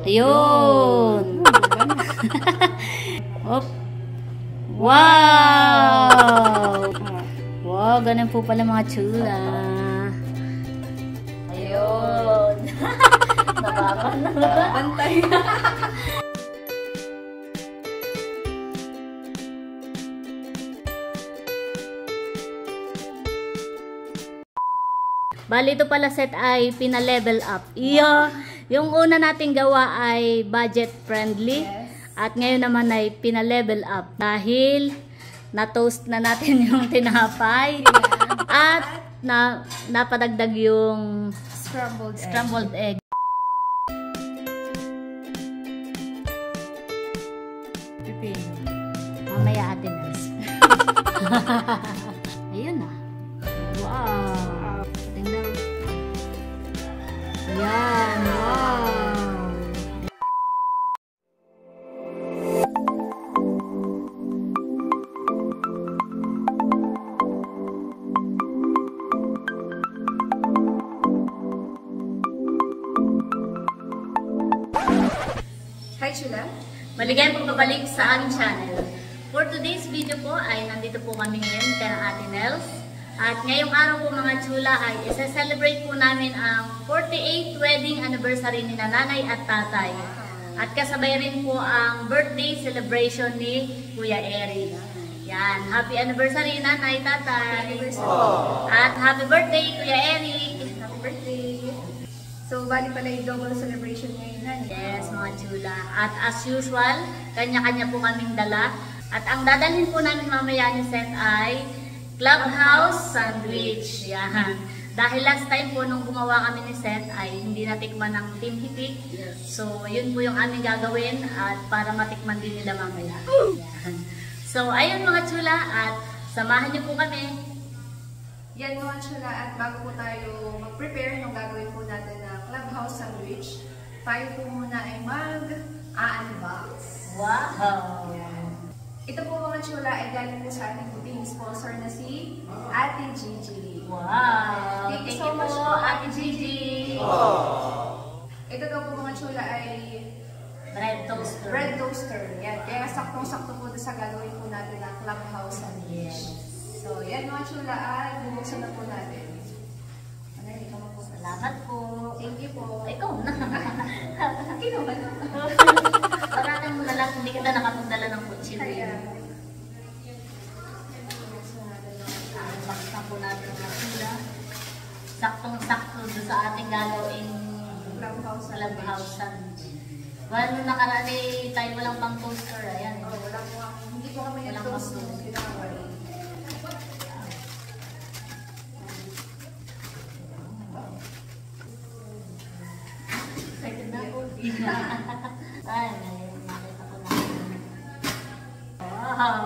Ayun. Hop. Wow! Wow, ganun po pala mga chula. Ayun. Nakakantay. Bali, ito pala set ay pina-level up. Yung una nating gawa ay budget friendly. Yes. At ngayon naman ay pina-level up. Dahil na-toast na natin yung tinapay. At napadagdag yung scrambled egg. Mamaya atin. Ayun na. Wow. Tingnan. Yan. Wow. Hi, Chula. Maligayang pagbabalik sa aming channel. For today's video po ay nandito po kami ngayon kay Ate Nels. At ngayong araw po mga chula ay isa-celebrate po namin ang 48th wedding anniversary ni Nanay at Tatay. At kasabay rin po ang birthday celebration ni Kuya Eric. Yan, happy anniversary Nanay, Tatay. At happy birthday Kuya Eric. Happy birthday. So, bali pala yung double celebration ngayon, Nani. Yes, mga chula. At as usual, kanya-kanya po kaming dala. At ang dadalhin po namin mamaya ni Seth ay Clubhouse Sandwich. Yan. Dahil last time po nung gumawa kami ni Seth ay hindi natikman ng Team Hitik. So, yun po yung aming gagawin at para matikman din nila mamaya. Yan. So, ayun mga chula at samahan niyo po kami. Yan mga chula, at bago po tayo mag-prepare nung gagawin po natin na Clubhouse Sandwich, tayo po muna ay mag-unbox. Wow! Ito po mga chula ay galing po sa ating buting sponsor na si Ate Gigi. Wow! Thank you so much po, Ate Gigi! Ito daw po mga chula ay Bread toaster. bread toaster. Yan. Kaya saktong-sakto po sa gagawin po natin na Clubhouse Sandwich. So, yan mga chula, at bubuksan na po natin. Salamat po. Thank you po. Ikaw na. Ikaw ba na? Parating mo na lang, hindi kita nakapagdala ng kutsilyo. Kaya, Unbox na po natin ang sila. Saktong-sakto doon sa ating gagawing Clubhouse Clubhouse Sandwich. Well, nung nakaraan eh, tayo walang pang toaster. Ayan. oh, wala po hindi po kami Walang nag-toast mag-toast. nung ginagawa. Excited na ako. Ay, nakita ko na. Wow!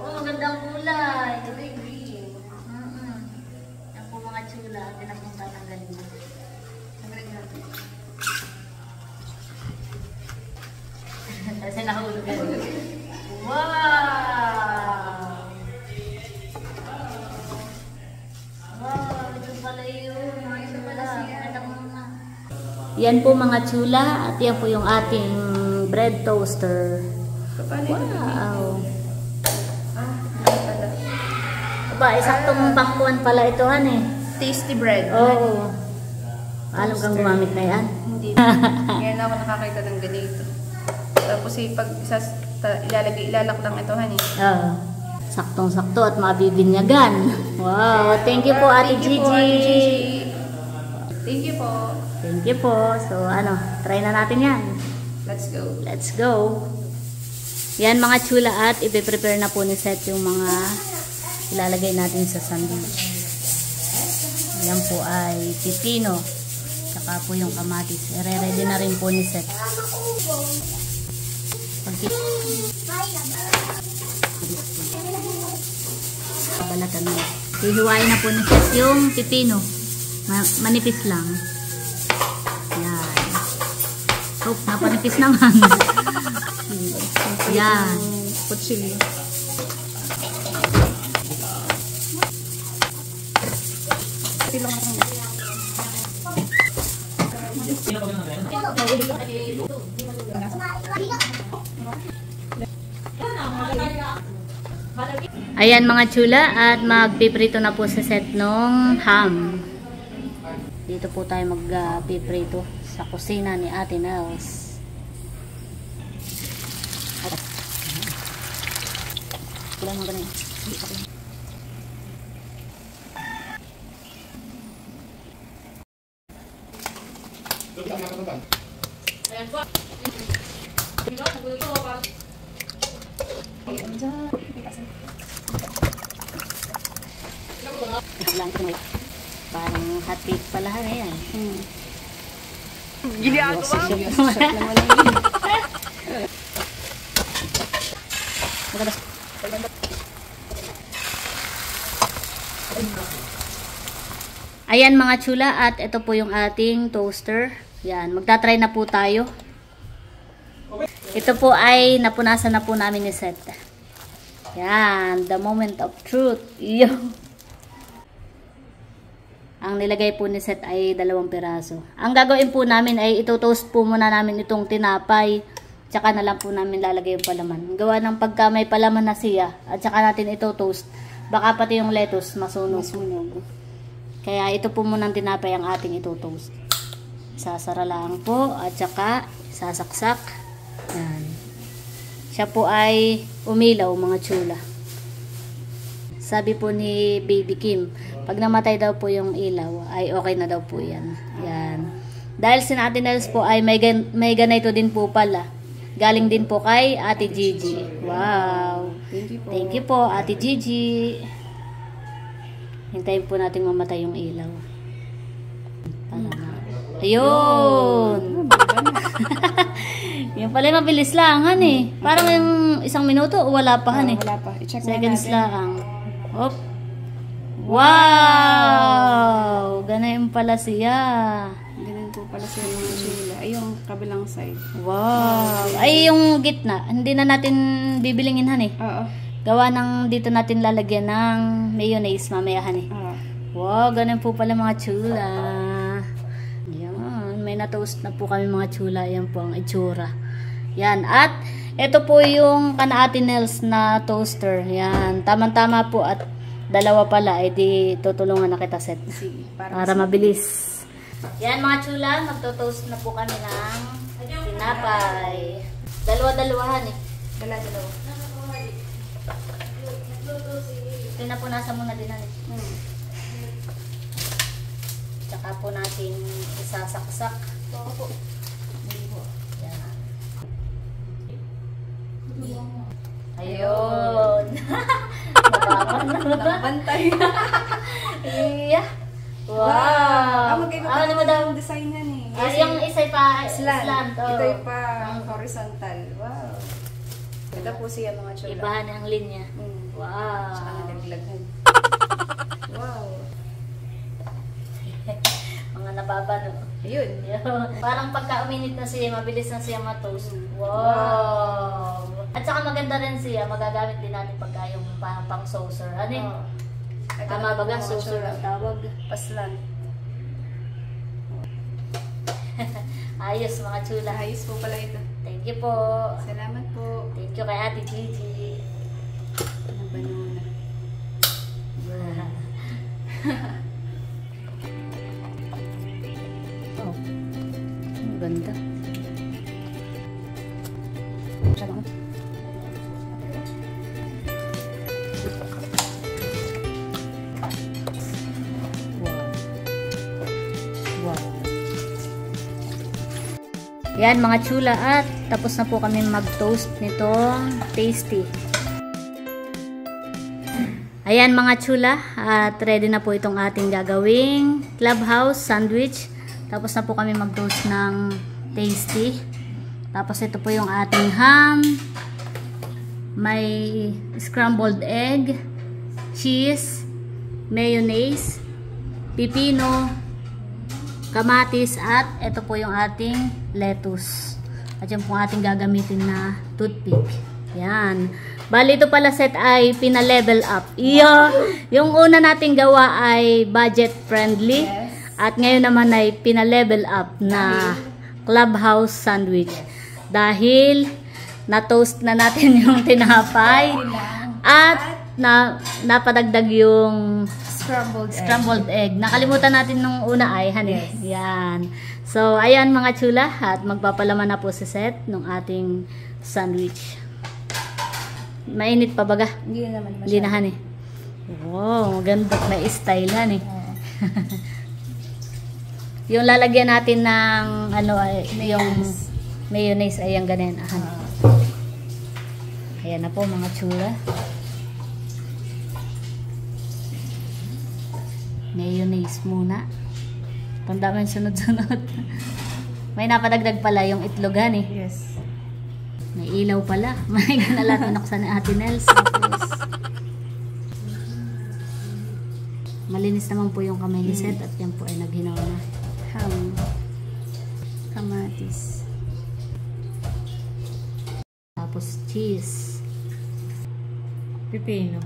Oh, magandang kulay. Kulay green. Yan po mga chula. Tinapong tatanggalin mo. Tanggalin natin. Kasi nahulog yan. Wow! Wow, ito pala yun. Ito pala siya. Yan po mga chula at yan po yung ating bread toaster. Paano ito? Wow! Pala. Aba, isaktong pangkuhan pala ito han eh. Tasty bread. Oo. Alam kang gumamit na yan? Hindi. Ngayon ako nakakita ng ganito. Tapos pag ilalak lang ito, honey. Oo. Saktong-sakto at mabibinyagan. Wow! Thank you po, Ate Gigi. Thank you po. Thank you po. So, try na natin yan. Let's go. Let's go. Yan mga chula at ipiprepare na po ni Seth yung mga ilalagay natin sa sandwich. Yan po ay pipino. Saka po yung kamatis. I-ready na rin po ni Seth. Balatan mo. Hihiwain na po ni Seth yung pipino. Manipis lang. Yan. Oh, napanipis naman. Yan. Kutsilyo. Ayan mga chula, at magpiprito na po sa set nung ham. Dito po tayo magpiprito sa kusina ni Ate Nels. Kulang mo ganun. Parang hot cake pala yan. Ginagawa mo. Ayan mga chula, at ito po yung ating toaster. Yan, magta-try na po tayo. Ito po ay napunasan na po namin ni Seth. Yan, the moment of truth. Ang nilagay po ni Seth ay 2 piraso. Ang gagawin po namin ay ito-toast po muna namin itong tinapay. Tsaka na lang po namin lalagay yung palaman. Gawa ng pagka may palaman na siya at tsaka natin ito-toast, baka pati yung lettuce masunog. Kaya ito po muna ang tinapay ang ating ito-toast. Sasara lang po at tsaka sasaksak. Yan. Siya po ay umilaw mga chula. Sabi po ni Baby Kim, pag namatay daw po yung ilaw, ay okay na daw po yan. Yan. Dahil si Ate Nels po ay may ganito din po pala. Galing din po kay Ate Gigi. Wow. Thank you po, Ate Gigi. Hintayin po natin mamatay yung ilaw. Ayun. Yung pala mabilis lang, han eh. Parang yung 1 minuto o wala pa, han eh. Wala pa. I-check Seconds lang. Hop. Wow! Ganayon pala siya. Ganun po pala siya mga chula. Ay, yung kabilang side. Wow! Ay, yung gitna. Hindi na natin bibilingin, han eh. Oo. Gawa ng dito natin lalagyan ng mayonnaise mamaya, han eh. Oo. Wow! Ganun po pala mga chula. Yan. May na-toast na po kami mga chula. Yan po ang itsura. Yan. At ito po yung kana Ate Nels na toaster. Yan. Tama-tama po at 2 pala. Eh di tutulungan na kita Seth. Sige, para mabilis. Yan mga chula. Magto-toast na po kami ng tinapay. 2-2han eh. Dala-dalawa. Pinapunasan muna din eh. Tsaka po natin isasaksak. Oo po. Yan. Ayun. Nakabantay. Iya. Wow. Magkaiba Ano pa mo daw? ang design yan eh. Yung isa pa Slant. oh. Ito yung pa horizontal. Wow. Ito po siya mga chula. Ibahan ang linya. Wow. Tsaka nalaglagan. Wow. Mga nababano. Ayun. Parang pagka uminit na siya, mabilis na siya matoast. Wow. At saka maganda rin siya, magagamit din natin pagka yung pang saucer. Ano eh? Tama ba ga? Saucer ang tawag. Paslan. Ayos mga chula. Ayos po pala ito. Thank you po. Salamat po. Thank you kay Ate Gigi. Banana. Oh. Ang ganda. Yan mga chula, at tapos na po kami mag-toast nitong tasty. Ayan mga chula, at ready na po itong ating gagawing clubhouse sandwich. Tapos na po kami mag-toast ng tasty. Tapos ito po yung ating ham. May scrambled egg, cheese, mayonnaise, pipino, kamatis, at ito po yung ating lettuce. At yan po ating gagamitin na toothpick. Yan. Bali ito pala set ay pina-level up. Yung una nating gawa ay budget friendly. Yes. At ngayon naman ay pina-level up na clubhouse sandwich. Dahil na-toast na natin yung tinapay at napadagdag yung scrambled egg. Nakalimutan natin nung una ay honey. Yan. So, ayan mga chula, at magpapalaman na po si Seth ng ating sandwich. Mainit pa baga? Hindi na naman Hindi na honey. Wow, maganda na style honey. Yung lalagyan natin ng ano ay yung mayonnaise ay yung ganyan. Ayan na po mga chula. Mayonnaise muna. Tanda mo yung sunod-sunod. May napadagdag pala yung itlogan eh. Yes. May ilaw pala. May ganalat-unaksan ni Ate Nels. Malinis naman po yung kamay ni Seth at yan po ay naghinaw na. Ham. Kamatis. Tapos cheese. Pipino.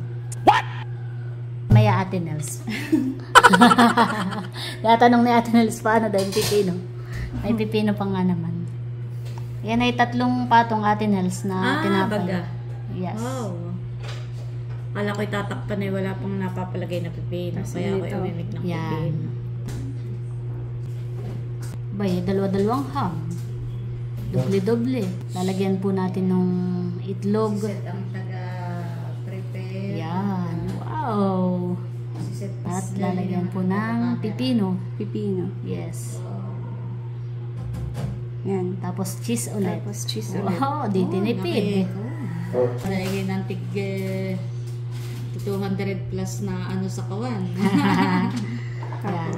Maya Ate Nels. Natanong ni Ate Nels paano daw yung pipino. May pipino pa nga naman. Yan ay 3 patong Ate Nels na tinapay. Baga. Yes. Wow. Kala ko'y tatakpan ay wala pang napapalagay na pipino. Kaya ako'y umimik ng Yan. pipino. Bay, 2 ham. Doble-doble. Lalagyan po natin ng itlog. Set ang taga-prepare. Yan. Wow. At lalagyan po ng pipino. Pipino. Yes. Yan. Tapos cheese ulit. Tapos cheese ulit. Wow, di tinipid. Palagay ng tig 200 plus na ano sa kawan. Yan.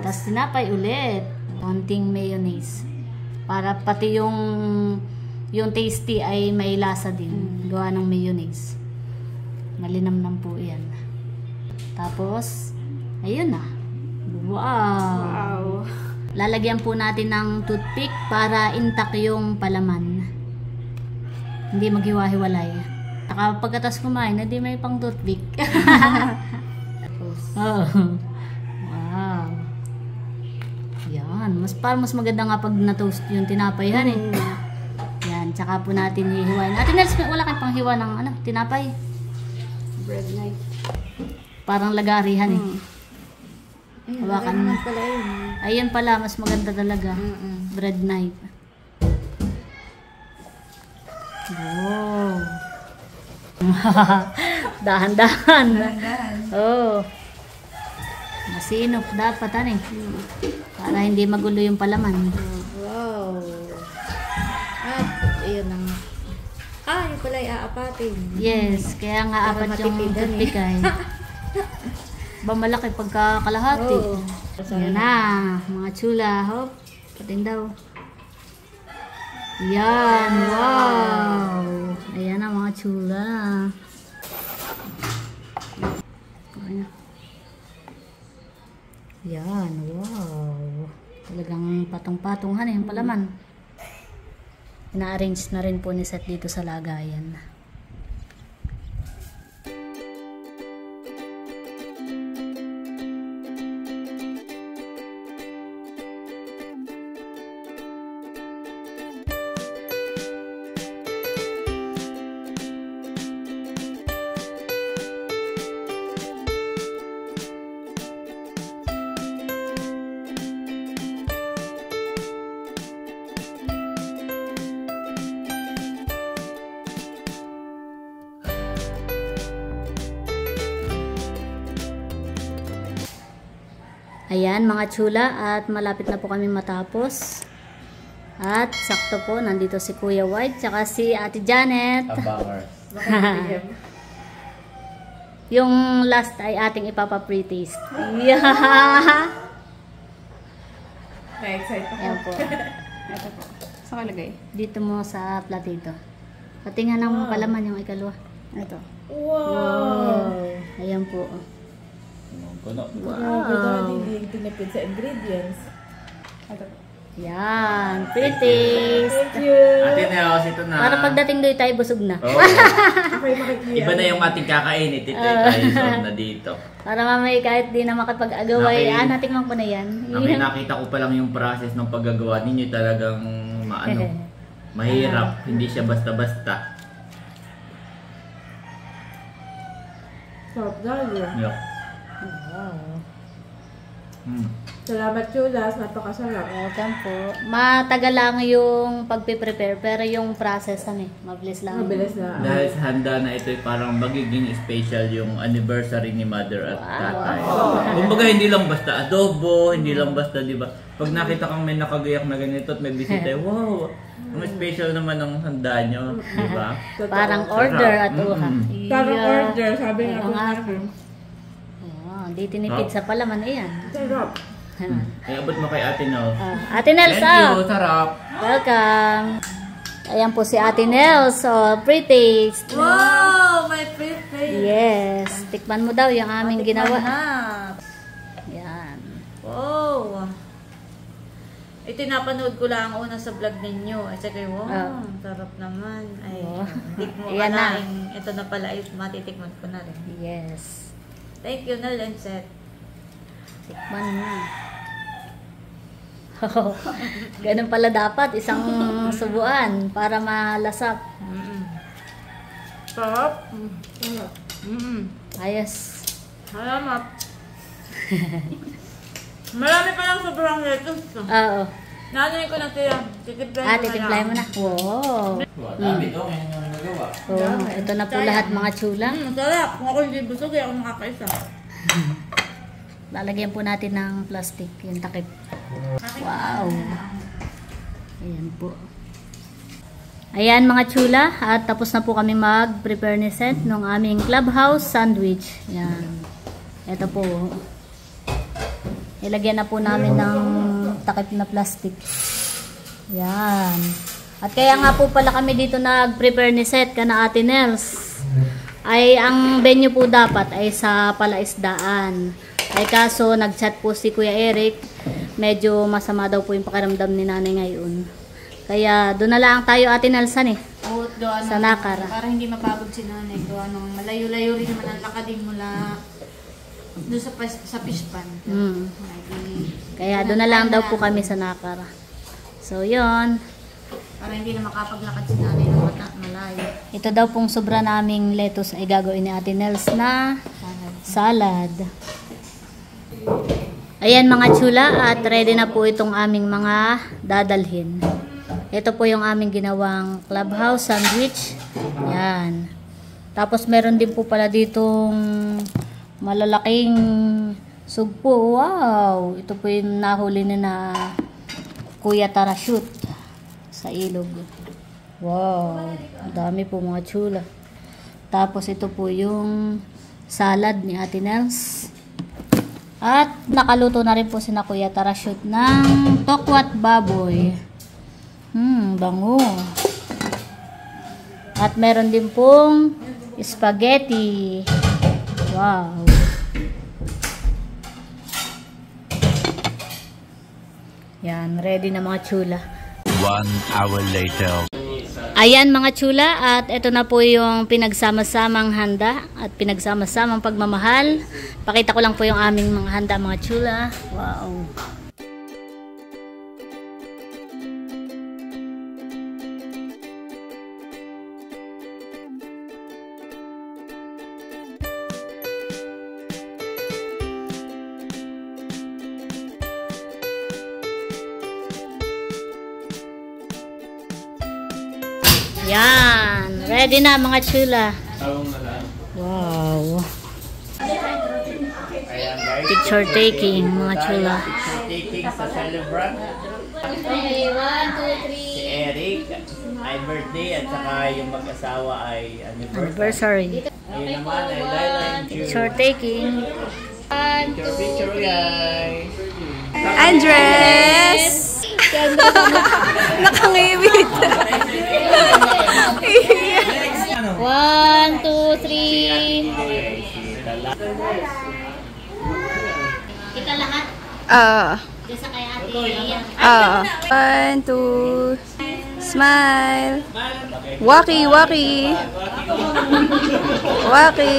Tapos tinapay ulit. Konting mayonnaise. Para pati yung tasty ay may lasa din. Gawa ng mayonnaise. Malinamnam po yan. Tapos, ayun na. Wow! Lalagyan po natin ng toothpick para intact yung palaman. Hindi maghiwa-hiwalay. Saka pagkatas kumain, hindi may pang toothpick. Oh. Wow. Yan. Mas maganda nga pag na-toast yung tinapay yan eh. Yan. Tsaka po natin hihiwain. Ate Nels, wala kayong panghiwa ng tinapay. Bread knife. Parang lagarihan eh. Hawakan mo. Pala yun. Ayun pala, mas maganda talaga. Bread knife. Wow. Dahan-dahan. Oh. Masinop dapat para hindi magulo yung palaman. Wow. At, ayun ang... yun pala ay aapatin. Yes, kaya nga Para apat yung matipidan toothpick ay. Ba malaki pagkakalahati. Oo. Yan na, mga chula. Hop, pating daw. Yan, wow. Ayan na mga chula. Yan, wow. Talagang patong-patungan yung palaman. Ina-arrange na rin po ni Seth dito sa lagayan. Ayan mga chula, at malapit na po kami matapos. At sakto po, nandito si Kuya White tsaka si Ate Janet. Yung last ay ating ipapa-pre-taste. Yeah. Na-excite ako. Ayan po. Ito po. Saan kalagay? Dito mo sa platito. Patingan ng palaman yung ikalawa. Ito. Wow. Ayan po. Wow. Hindi tinipid sa ingredients. Ito po. Yan. Pre-taste. Ate Nels, ito na. Para pagdating doon tayo busog na. Oo. Iba na yung ating kakainit. Ito tayo solve na dito. Para mamaya kahit di na makapag-agaway, natikman ko na yan. Nakita ko pa lang yung process ng paggagawa ninyo, talagang mahirap. Hindi siya basta-basta. Sarap dahil. Yuck. Wow. Salamat, Chulas. Napakasarap. Welcome po. Matagal lang yung pagpe-prepare, pero yung process mabilis lang. Mabilis na. Dahil sa handa na ito, parang magiging special yung anniversary ni mother at tatay. Kumbaga, hindi lang basta adobo, hindi lang basta, di ba? Pag nakita kang may nakagayak na ganito at may bisita, wow! Ang special naman ang handa nyo, di ba? Parang order at uha. Parang order, sabi nga po natin. Hindi tinipid sa palaman, iyan. Sarap. Iabot mo kay Ate Nels. Ate Nels, Thank you, sarap. welcome. Ayan po si Ate Nels. Pre-taste. Wow! My favorite. Yes. Tikman mo daw yung aming ginawa. Yan. Wow! Ito napanood ko lang una sa vlog ninyo. At saka, wow, sarap naman. Ay, tikmo ka Ayan na. na. Ito na pala is matitikman ko na rin. Yes. Thank you, Nel and Seth. Tikman mo. Ganun pala dapat. Isang subuan para malasap. Sarap. Ayos. Salamat. Marami pa lang sobrang lettuce. Oo. Nanoy ko na tira. Titimply Titimply mo na. Wow. Dami to, ngayon yung nagawa. Ito na po lahat mga chula. Sarap. Kung ako hindi busog, ako nakakaisa. Lalagyan po natin ng plastic, yung takip. Wow. Ayan po. Ayan mga chula, at tapos na po kami mag-prepare ni Seth ng aming clubhouse sandwich. Ayan. Ito po. Ilagyan na po namin ng takip na plastic. Ayan. At kaya nga po pala kami dito nag-prepare ni Seth, kana Ate Nels. Ay ang venue po dapat ay sa Palaisdaan. Ay kaso nag-chat po si Kuya Eric, medyo masama daw po yung pakiramdam ni nanay ngayon. Kaya doon na lang tayo Ate Nelson sa Nakara. Para hindi mapagod si nanay. Malayo-layo rin naman ang lakadin mula doon sa Fishpan. Kaya doon na lang daw po kami sa Nakara. So yon. Para hindi na makapaglakad si nanay ng malayo. Ito daw pong sobra naming lettuce ay gagawin ni Ate Nels na salad. Ayan mga chula, at ready na po itong aming mga dadalhin. Ito po yung aming ginawang clubhouse sandwich. Yan. Tapos meron din po pala ditong malalaking sugpo. Wow! Ito po yung nahuli na Kuya Tarashoot sa ilog. Wow! Dami po mga chula. Tapos ito po yung salad ni Ate Nels. At nakaluto na rin po si Kuya Tarashoot ng tokwat baboy. Bango. At meron din pong spaghetti. Wow. Yan, ready na mga chula. 1 hour later. Ayan mga chula, at ito na po yung pinagsama-samang handa at pinagsama-samang pagmamahal. Pakita ko lang po yung aming mga handa mga chula. Wow. Yan. Ready na mga chula. Wow. Ayan guys. Picture taking mga chula. Picture taking sa celebrant. Okay, 1, 2, 3. Si Eric ay birthday at saka yung mag-asawa ay Anniversary. Ayun naman ay Laila and Ju. Picture taking. 1, 2, Picture guys. Andres! Nakangibit. 1, 2, 3. Kita lahat. Diyan sa kay Ate. 1, 2, smile. Waki, waki. Waki.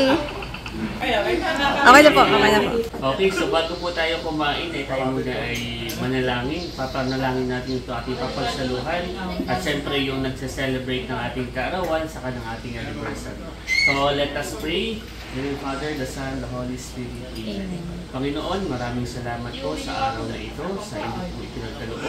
Okay na po, okay na po. Okay, so bago po tayo kumain, tayo muna ay manalangin. Papanalangin natin ito ating papagsaluhan at syempre yung nagse-celebrate ng ating kaarawan saka ng ating anniversary. So let us pray. In the Father, the Son, the Holy Spirit. Amen. Panginoon, maraming salamat po sa araw na ito, sa inyong po ipinagkaloob.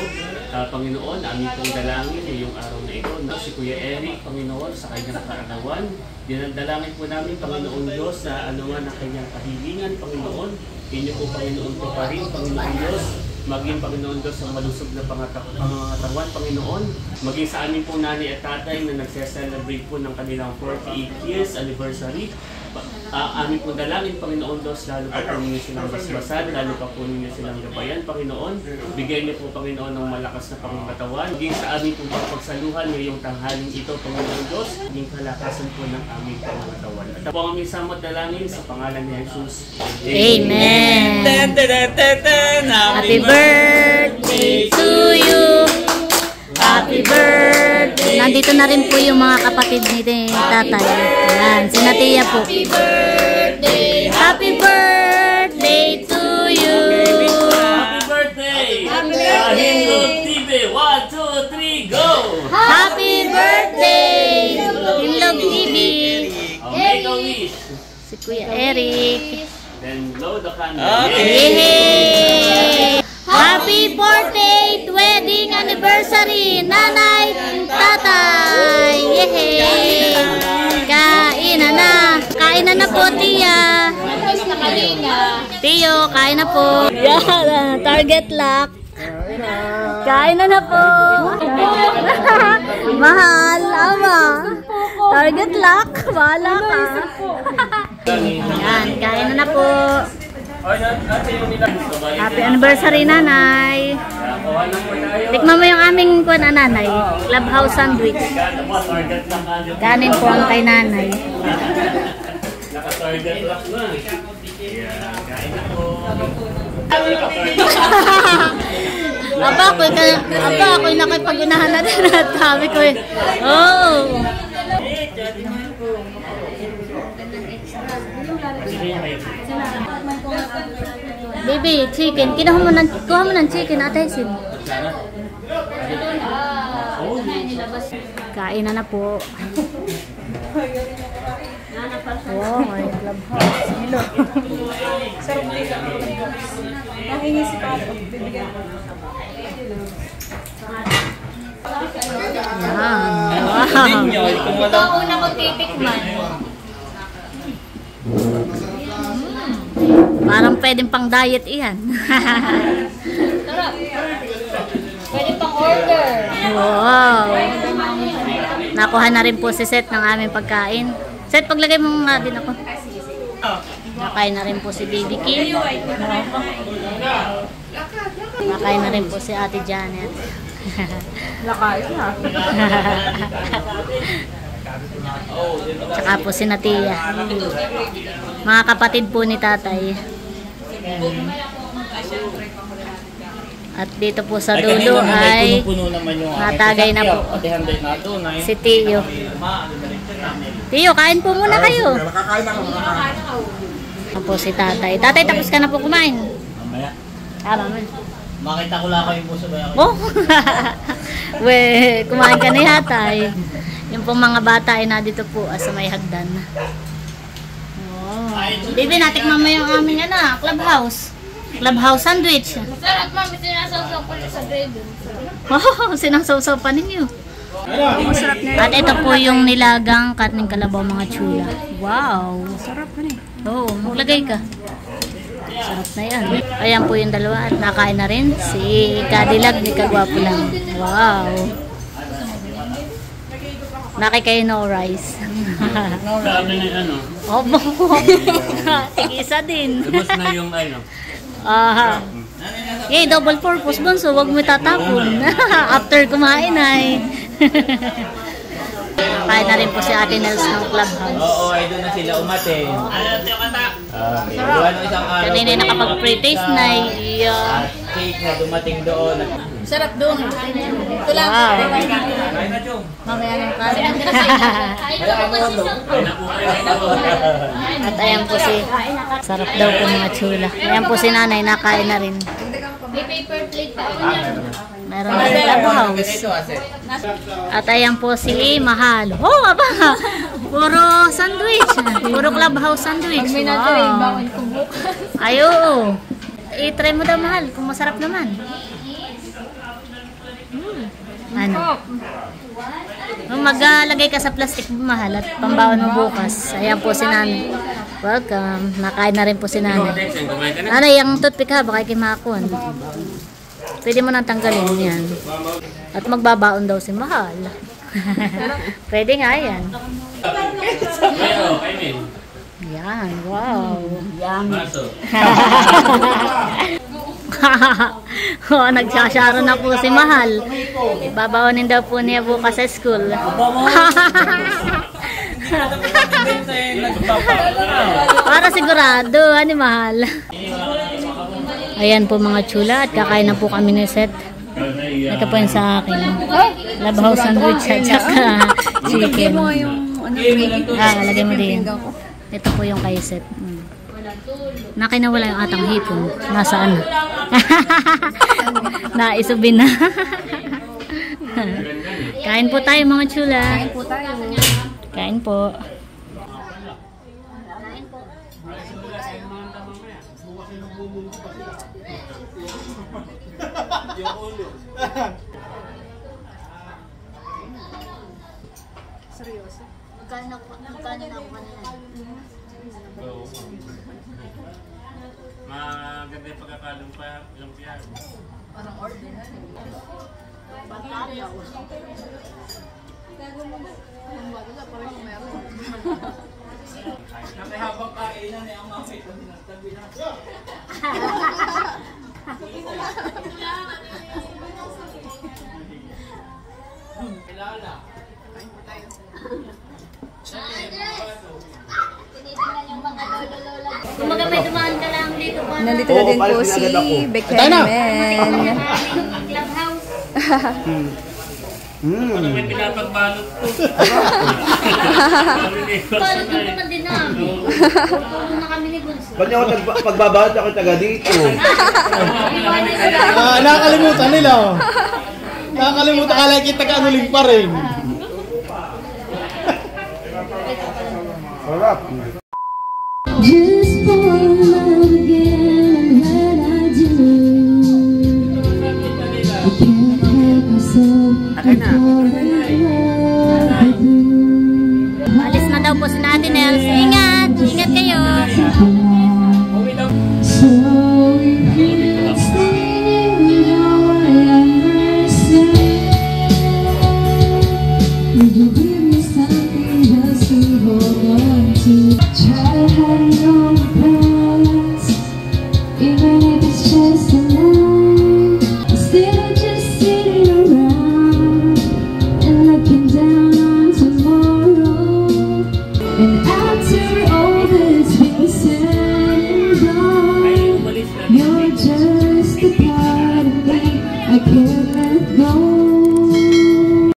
Panginoon, aming pong dalangin ngayong araw na ito, no, si Kuya Eric, Panginoon, sa kanyang kaarawan. Dinadalangin po namin, Panginoon Diyos, sa anuman ang kanyang kahilingan, Panginoon. Inyo po, Panginoon, po pa rin, Panginoon Diyos. Maging, Panginoon Diyos, ang malusog na pangatawan, Panginoon. Maging sa amin po nanay at tatay na nagse-celebrate po ng kanilang 48 years anniversary. Amin po dalangin, Panginoon Diyos, lalo pa po ninyo silang basbasan, lalo pa po ninyo silang gabayan, Panginoon. Bigyan niyo po, Panginoon, ng malakas na pangangatawan. Maging sa amin po pagsaluhan ngayong tanghaling ito, Panginoon Diyos, maging kalakasan po ng aming pangangatawan. At po ang aming samot dalangin sa pangalan ni Jesus. Amen. Happy birthday to you. Happy birthday. Nandito na rin po yung mga kapatid ni tatay. Yan, si Natia po. Happy birthday. Happy birthday to you. Happy birthday. Hinlog TV. 1, 2, 3, go. Happy birthday. Hinlog TV. Make a wish. Si Kuya Eric. Then blow the candle. Yay! Happy 48th wedding anniversary, nanay, tatay! Yay! Kainan na! Kainan na po, Tia! Tiyo, kain na po! Yan, target lock! Kainan na po! Mahal, ama! Target lock! Bahala ka! Yan, kainan na po! Happy anniversary, nanay. Tikman mo yung aming kuwan, nanay. Clubhouse sandwich. Kanin po ang kay nanay. Naka-target lock na. Kain na po. Ako'y nakipag-unahan na din at sabi ko eh. Oh! Baby, chicken. Kuha mo ng chicken, Ate Sin. Kain na po. Wow, may clubhouse. Hello. Nahingi si Papa. Bibigyan ko. Yan. Wow. Ito ang una kong titikman. Parang pwedeng pang diet iyan. Pwede pang order. Wow. Nakuha na rin po si Seth ng aming pagkain. Seth, paglagay mo nga din ako. Nakain na rin po si Baby Kim. Nakain na rin po si Ate Janet. Nakain na. Tsaka po si Natia. Mga kapatid po ni tatay. At dito po sa dulo ay natagay na po si Tiyo. Tiyo, kain po muna kayo. Ako po si tatay. Tatay, tapos ka na po kumain? Mamaya. Mamaya. Makita ko lang kayo puso ba yan? Oh! We, kumain ka na yata eh. Yung pong mga bata ay nandito po sa may hagdan. Oh. Baby, natikman mo yung aming clubhouse. Clubhouse sandwich. Sarap, mami. Sinasawsaw ko sa bread. Oh, sinasawsaw pa ninyo. At ito po yung nilagang karning kalabaw, mga chula. Wow. Sarap pa rin. Oo, maglagay ka. Sarap na yan. Ayan po yung dalawa at nakain na rin si Cadillac ni Kagwapo lang. Wow. Nakikain no rice. Sabi na ano? Opo. Tig-isa din. Labas na yung ano. Aha. Yay, double purpose bunso, wag mo tatapon. After kumain ay. Kain na rin po si Ate Nels ng clubhouse. Oo, ay doon na sila umate. Ano ito yung kata? Gawa ng isang araw. Kanina nakapag-pre-taste na. Yeah. cake na dumating doon. Sarap doon. Ito lang. Kain na, Chong. Mamaya ng kasi. At ayan po si, sarap daw po mga chula. Ayan po si nanay, nakain na rin. May paper plate pa. Meron na rin clubhouse. At ayan po si Mahal. Oh, aba! Puro sandwich. Puro clubhouse sandwich. Wow. Ayo. I-try mo daw, Mahal, kung masarap naman. Ano? Maglagay ka sa plastic, Mahal, at pambaon mo bukas. Ayan po si nanay. Welcome. Nakain na rin po si nanay. Nanay, yung toothpick ha, baka kimakon. Pwede mo nang tanggalin yan. At magbabaon daw si Mahal. Pwede nga yan. Yan, wow. Yan. Oh, nagsasyaro na po si Mahal. Babaonin daw po niya bukas sa school. Para sigurado, ani Mahal. Ayan po mga chula, at kakain na po kami ni Seth. Ito po yung sa akin. Clubhouse sandwich at saka chicken. Lagay mo din. Ito po yung kay Seth. Nakinawala yung atang hipon. Nasaan na? Naisubin na. Kain po tayo mga chula. Kain po tayo. Kain po. Seryoso. Magkano na ako kanina? Maganda yung pagkakalumpia. Parang order. Pagkakaw. Ang bago na, parang meron. Nakihabang kainan eh, ang mga ito sinatabi na. Kilala. Tinitingnan yung mga lolo-lola. Kumaga may dumaan ka lang dito pa. Nandito na din po si Bekemen. Clubhouse. Ano may pinapagbalot ko? Balot mo naman din namin. Tulong na kami ni Gunso. Ba't niya ako pagbabalot ako taga dito? Nakakalimutan nila. Nakakalimutan, kala kita ka-anuling pa rin. Sarap. Just fall in love again, and when I do, I can't help myself from falling in love with you. Alis na daw po si Ate Nels. Ingat! Ingat kayo! So if you stay with all I ever say, would you give me something just to hold on to? Try to have your plans, even if it's just a night. Instead of just sitting around and looking down on tomorrow. And after all that's been said and done, you're just a part of me I can't let go.